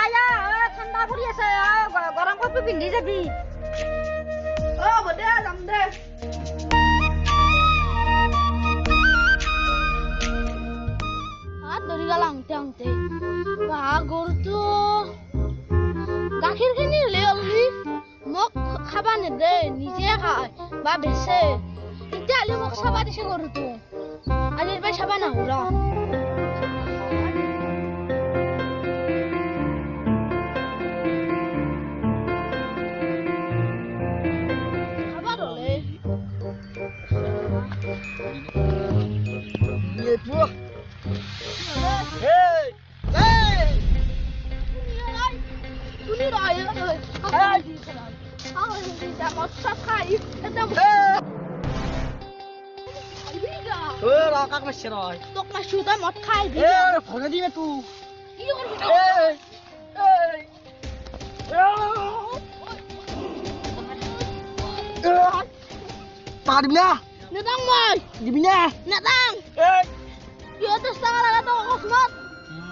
খায়া ঠাণ্ডা পৰি আছে গৰম কাপোৰ পিন্ধি যাবি হ'ব দে যাম দে দৌৰি গেল আহোঁতে আহোঁতে গৰুটো গাখীৰ খিনি হ'লে মোক খাবা নেদে নিজে খায় বা বেচে তেতিয়াহ'লে মোক চাবা দিছে গৰুটো আজিৰ পৰা চাবা নাহো ৰ কাক মারছে নয় তোক মারছু তই মদ খাই দি ফোনে দিবে তুই কি করবি পারবি না নেদাং মই দিবি না নেদাং কিয় 10 টাকা লাগা তো অকস্মাত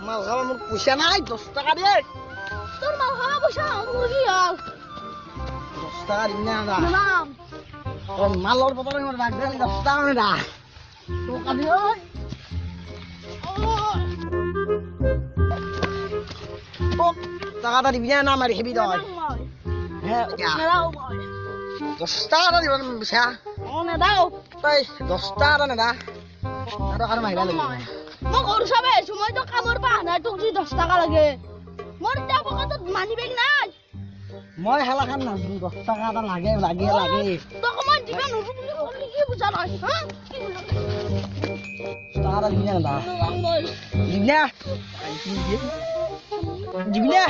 মাল খাওয়া মোর পয়সা নাই 10 টাকা দে তোর মাল খাওয়া পয়সা মুরগি হল 10 টাকা দিবি না আমরা নেদাং মালর বদলে মোর রাখবে 10 টাকা না তো কাবি ওই টাকাটা দিবি না মারি হেবি দয় হ্যাঁ নেদাও মই 10 টাকা দিব বিছা নেদাও তাই 10 টাকা না দা আর আর মাইরা লাগবে মই গরু সবে আইছো মই তো কামর পা না তোক 10 টাকা লাগে মোর তা পকেটত মানি বেগ নাই মই হেলা খান না 10 টাকাটা লাগে লাগে লাগে তোক মই দিবা নরু বুলি কি বুঝা নাই হ্যাঁ কি বুঝা টাকাটা দিবি না দা মই দিবি না দিবি না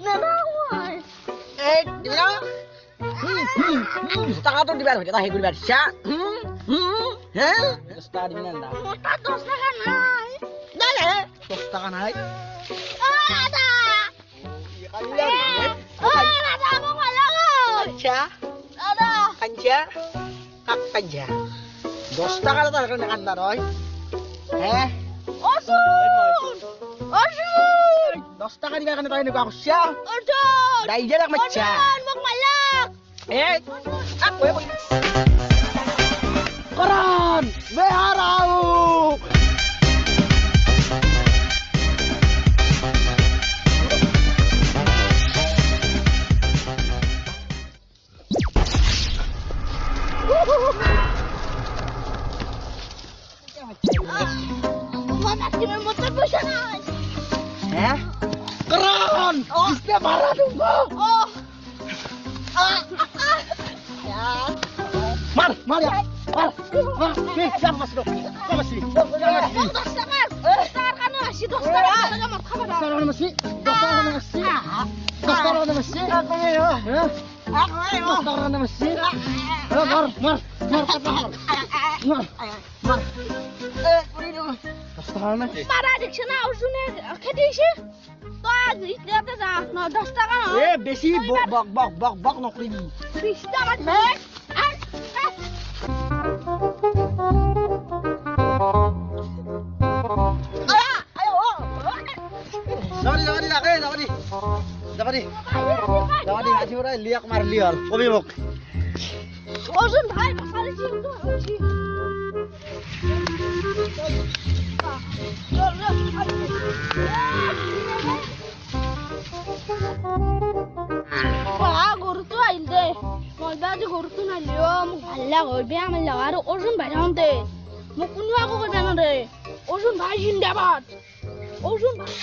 নেদাও মই এই দিবি না টাকাটা দিবার হইতা হে করিবার চা হ্যাঁ 10 টাকা দিবি না দা মোর তা 10 টাকা নাই দালে 10 টাকা নাই দাদা দাদা মোক লাগা আচ্ছা দাদা কাঞ্চা কাক কাঞ্চা 10 টাকা তো এখন কান্দা রয় হ্যাঁ অসুন অসুন 10 টাকা দিবার কানে তাই নকা কইছা অসুন দাইজে রাখ মাচ্চা মোক মালাক এই আক কই কই করন বেহারাও হ্যাঁ করন ইসপে মারা दूंगा মার মার মার মার কে চাপ মাসলো চাপ মাসলি চাপ মাসলি 10 টাকা 10 টাকা কানে আসি 10 টাকা টাকা মত খাবা না 10 টাকা মাসলি 10 টাকা মাসলি 10 টাকা মাসলি হ্যাঁ 10 টাকা মাসলি মার মার মার কাটা মার মার এ পুরি দো 10 টাকা না মারা দেখছ না অসুনে খেতেছে তো আজ ইতলাতে যা না 10 টাকা না এ বেশি বক বক বক বক বক নকরিবি 20 টাকা দে Zawadi lagi, zawadi. Zawadi. Zawadi ngaji ora liak marli hal. Kopi mok. অসুন ভাই পাসারে জি তো আছি গরু তো আইল দে মজা যে গরু তো নালিও মোক ভাল লাগে বে আমার লাগা আর অর্জুন ভাই হাউতে মোক কোনো আকো করবে না রে অর্জুন ভাই জিন্দাবাদ অর্জুন ভাই